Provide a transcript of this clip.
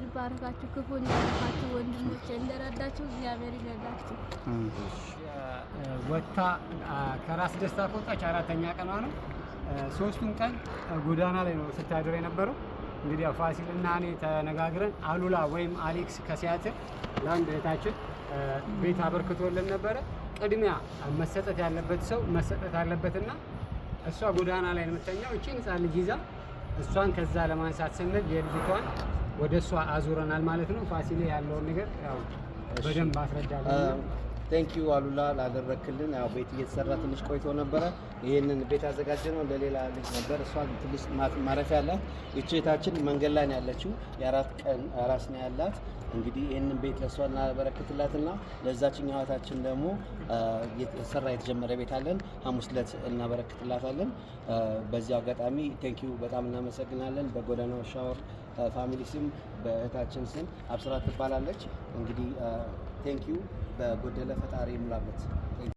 እግዚአብሔር ባርካችሁ ክፉን ያልፋችሁ ወንድሞቼ እንደረዳችሁ እግዚአብሔር ይረዳችሁ። ወታ ከራስ ደስታ ከወጣች 4ኛ ቀኗ ነው። 3ቱን ቀን ጎዳና ላይ ነው ስታድር የነበረው። እንግዲህ ፋሲልና እኔ ተነጋግረን አሉላ ወይም አሌክስ ከሲያትል ለአንድ እህታችን ቤት አበርክቶልን ነበረ። ቅድሚያ መሰጠት ያለበት ሰው መሰጠት አለበትና እሷ ጎዳና ላይ ነው የምትተኛው። እቺ ህፃን ልጅ ይዛ እሷን ከዛ ለማንሳት ስንል የልጅቷን ወደ እሷ አዙረናል ማለት ነው። ፋሲሌ ያለውን ነገር ያው በደንብ አስረዳለሁ። ቴንክ ዩ አሉላ ላደረክልን። ያው ቤት እየተሰራ ትንሽ ቆይቶ ነበረ። ይሄንን ቤት ያዘጋጀነው ለሌላ ልጅ ነበር። እሷ ትንሽ ማረፊያ ያላት እህታችን መንገድ ላይ ነው ያለችው። የ4 ቀን አራስ ነው ያላት። እንግዲህ ይሄንን ቤት ለሷ እናበረክትላትና ለዛችኛው እህታችን ደግሞ የተጀመረ ቤት አለን። ሐሙስ ዕለት እናበረክትላታለን። በዚህ አጋጣሚ ቴንክ ዩ በጣም እናመሰግናለን። በጎዳናው ሻወር ፋሚሊ ስም በእህታችን ስም አብስራ ትባላለች። እንግዲህ ቴንክ ዩ በጎደለ ፈጣሪ ይሙላበት።